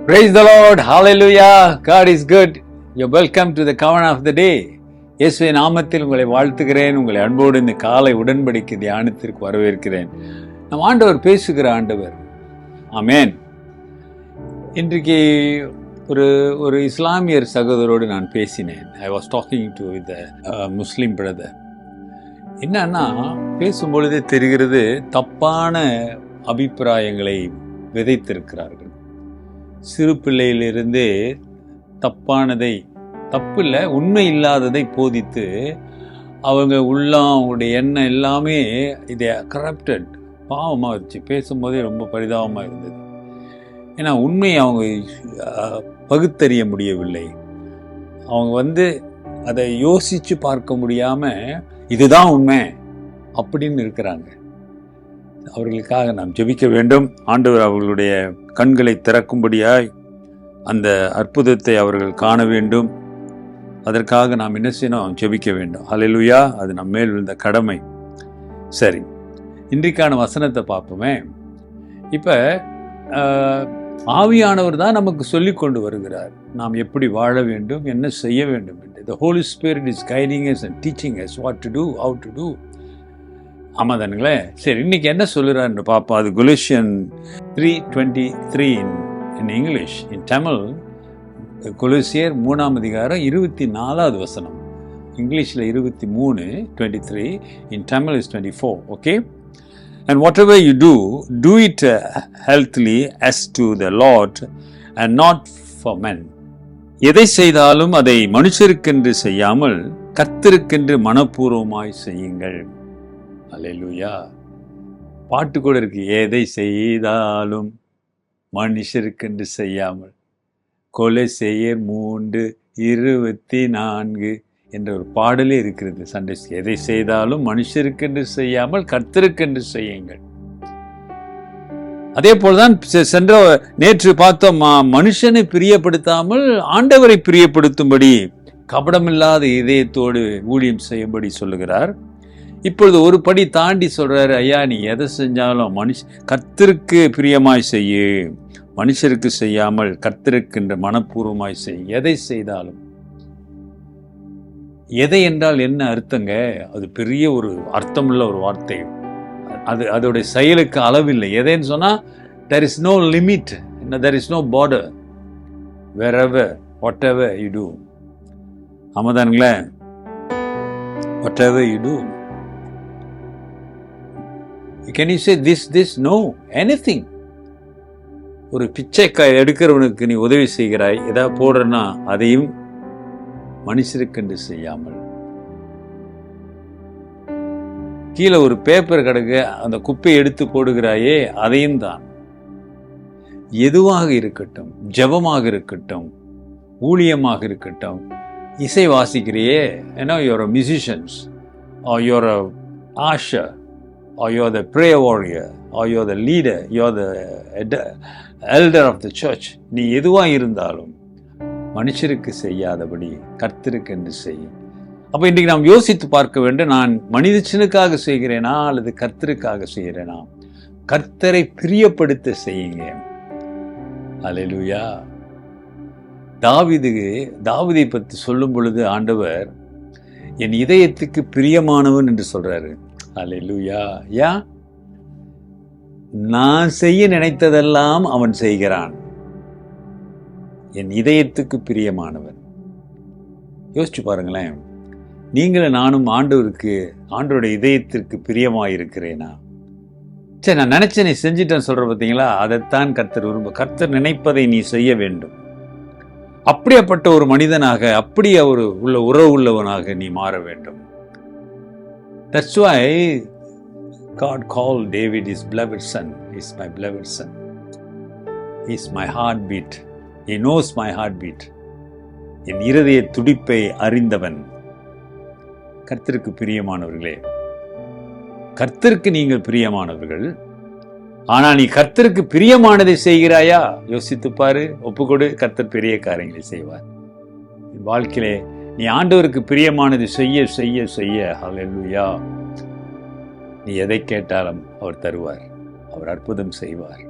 Praise the Lord. Hallelujah. God is good. You're welcome to the covenant of the day. இயேசுவின் நாமத்தில் உங்களை வாழ்த்துகிறேன். உங்களை அன்போடு இந்த காலை உடன்படிக்கை தியானத்திற்கு வரவேற்கிறேன். நம் ஆண்டவர் பேசுகிற ஆண்டவர். ஆமென். இன்றைக்கு ஒரு இஸ்லாமியர் சகோதரோடு நான் பேசினேன். I was talking to with a Muslim brother. என்னன்னா பேசும்பொழுதே தெரிகிறது தப்பான அபிப்பிராயங்களை விதைத்திருக்கிறார்கள். சிறு பிள்ளையிலிருந்தே தப்பானதை, தப்பில்லை, உண்மை இல்லாததை போதித்து அவங்க அவங்களுடைய எண்ணம் எல்லாமே இதை கரப்டட், பாவமாக இருந்துச்சு. பேசும்போதே ரொம்ப பரிதாபமாக இருந்தது. ஏன்னா உண்மையை அவங்க பகுத்தறிய முடியவில்லை. அவங்க அதை யோசித்து பார்க்க முடியாமல் இதுதான் உண்மை அப்படின்னு இருக்கிறாங்க. அவர்களுக்காக நாம் ஜெபிக்க வேண்டும். ஆண்டவர் அவர்களுடைய கண்களை திறக்கும்படியாய் அந்த அற்புதத்தை அவர்கள் காண வேண்டும். அதற்காக நாம் என்ன செய்யணும்? ஜெபிக்க வேண்டும். ஹல்லேலூயா. அது நம்ம மேல் விழுந்த கடமை. சரி, இன்றைக்கான வசனத்தை பார்ப்போமே. இப்போ ஆவியானவர் தான் நமக்கு சொல்லி கொண்டு வருகிறார் நாம் எப்படி வாழ வேண்டும், என்ன செய்ய வேண்டும் என்று. The Holy Spirit is guiding us and teaching us what to do, how to do. ஆமாம் தானுங்களே. சரி, இன்னைக்கு என்ன சொல்லுறாருன்னு பார்ப்போம். அது Colossian 3:23 in English. In Tamil, கொலோசியர் 3ஆம் அதிகாரம் 24வது வசனம். இங்கிலீஷில் 23:23, in Tamil is 24. Okay? And whatever you do, do it healthily as to the Lord and not for men. எதை செய்தாலும் அதை மனுஷருக்கென்று செய்யாமல் கர்த்தருக்கென்று மனப்பூர்வமாய் செய்யுங்கள். அல்லேலூயா. பாட்டு கூட இருக்கு, எதை செய்தாலும் மனுஷருக்கென்று செய்யாமல். கொலோசியர் 3:24 என்ற ஒரு பாடலே இருக்கிறது சண்டே. எதை செய்தாலும் மனுஷருக்கென்று செய்யாமல் கர்த்தருக்கென்று செய்யுங்கள். அதே போல்தான் நேற்று பார்த்தோம், மனுஷனை பிரியப்படுத்தாமல் ஆண்டவரை பிரியப்படுத்தும்படி கபடமில்லாத இதயத்தோடு ஊழியம் செய்யும்படி சொல்லுகிறார். இப்பொழுது ஒரு படி தாண்டி சொல்றாரு, ஐயா நீ எதை செஞ்சாலும் கர்த்தருக்கு பிரியமாய் செய்யு, மனுஷருக்கு செய்யாமல் கர்த்தருக்கின்ற மனப்பூர்வமாய் செய். எதை செய்தாலும். எதை என்றால் என்ன அர்த்தங்க? அது பெரிய ஒரு அர்த்தமுள்ள ஒரு வார்த்தை. அதோடைய செயலுக்கு அளவில்லை. எதைன்னு சொன்னா there is no limit, there is no border, wherever, whatever you do. ஆமாதானுங்களே. whatever you do. Can you say this? No, anything. ஒரு பிச்சைக்காய் எடுக்கிறவனுக்கு நீ உதவி செய்கிறாய், ஏதாவது போடுறன்னா அதையும் மனுஷருக்கென்று செய்யாமல். கீழே ஒரு பேப்பர் கிடக்க, அந்த குப்பையை எடுத்து போடுகிறாயே, அதையும் தான். எதுவாக இருக்கட்டும், ஜெபமாக இருக்கட்டும், ஊழியமாக இருக்கட்டும், இசை வாசிக்கிறியே, ஏன்னா you're a musicians, or you're a usher, or you're the prayer warrior, or you're the leader, you're the elder of the church. நீ எதுவாக இருந்தாலும் மனுஷருக்கு செய்யாதபடி கர்த்தருக்கு என்று செய். அப்போ இன்றைக்கு நாம் யோசித்து பார்க்க வேண்டும், நான் மனிதனுக்காக செய்கிறேனா அல்லது கர்த்தருக்காக செய்கிறேனா? கர்த்தரை பிரியப்படுத்த செய்யுங்க. அல்லேலூயா. தாவீதை பற்றி சொல்லும் பொழுது ஆண்டவர் என் இதயத்துக்கு பிரியமானவன் என்று சொல்றாரு. அல்லேலூயா. யா, நான் செய்ய நினைத்ததெல்லாம் அவன் செய்கிறான். என் இதயத்துக்கு பிரியமானவன். யோசிச்சு பாருங்களேன், நீங்களும் நானும் ஆண்டவருடைய இதயத்திற்கு பிரியமாயிருக்கிறேனா? சரி, நான் நினைச்சேன், நீ செஞ்சிட்டேன்னு சொல்ற பார்த்தீங்களா? அதைத்தான் கர்த்தர் கர்த்தர் நினைப்பதை நீ செய்ய வேண்டும். அப்படியாப்பட்ட ஒரு மனிதனாக, அப்படி உள்ள உறவு உள்ளவனாக நீ மாற வேண்டும். That's why God called David his beloved son. He's my beloved son. He's my heartbeat. He knows my heartbeat. என் இருதய துடிப்பை அறிந்தவன். கர்த்தருக்கு பிரியமானவர்களே, கர்த்தருக்கு நீங்கள் பிரியமானவர்கள். ஆனால் நீ கர்த்தருக்கு பிரியமானதை செய்கிறாயா? யோசித்து பாரு, ஒப்புக்கொடு. கர்த்தர் பெரிய காரியங்களை செய்வார் வாழ்க்கையிலே. நீ ஆண்டவருக்கு பிரியமானது செய்ய செய்ய செய்ய, ஹல்லேலூயா, நீ எதை கேட்டாலும் அவர் தருவார். அவர் அற்புதம் செய்வார்.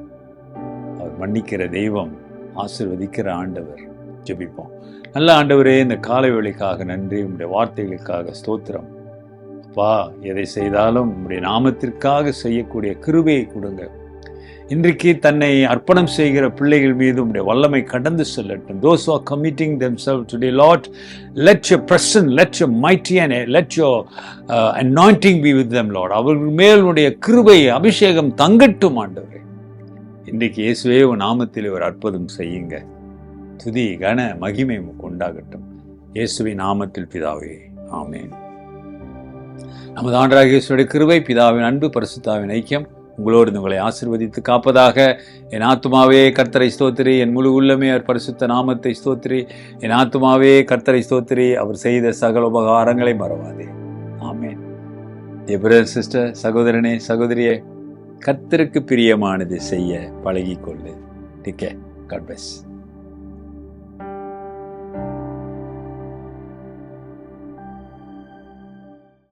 அவர் மன்னிக்கிற தெய்வம், ஆசீர்வதிக்கிற ஆண்டவர். ஜெபிப்போம். நல்ல ஆண்டவரே, இந்த காலை வேளைக்காக நன்றி. உங்களுடைய வார்த்தைகளுக்காக ஸ்தோத்திரம். அப்பா, எதை செய்தாலும் உங்களுடைய நாமத்திற்காக செய்யக்கூடிய கிருபையை கொடுங்க. இன்றைக்கு தன்னை அர்ப்பணம் செய்கிற பிள்ளைகள் மீது உம்முடைய வல்லமை கடந்து செல்லட்டும். Those who are committing themselves today, Lord, let your presence, let your mighty and let your anointing be with them, Lord. அவர்கள் மேலுடைய கிருபை அபிஷேகம் தங்கட்டும் ஆண்டவரே. இன்றைக்கு இயேசுவே உன் நாமத்தில் ஒரு அற்புதம் செய்யுங்க. துதி கன மகிமை உண்டாகட்டும். இயேசுவின் நாமத்தில் பிதாவே, ஆமென். நமது ஆண்டவராகிய இயேசுவுடைய கிருபை, பிதாவின் அன்பு, பரிசுத்தாவின் ஐக்கியம் உங்களோடு உங்களை ஆசீர்வதித்து காப்பதாக. என் ஆத்துமாவே கர்த்தரை ஸ்தோத்திரி, என் முழு உள்ளமே அவர் பரிசுத்த நாமத்தை ஸ்தோத்திரி. என் ஆத்துமாவே கர்த்தரை ஸ்தோத்திரி, அவர் செய்த சகல உபகாரங்களை மறவாதே. ஆமென். பிரதர் சிஸ்டர், சகோதரனே சகோதரியே, கர்த்தருக்கு பிரியமானது செய்ய பழகிக்கொள்ளு. Take care. God plus.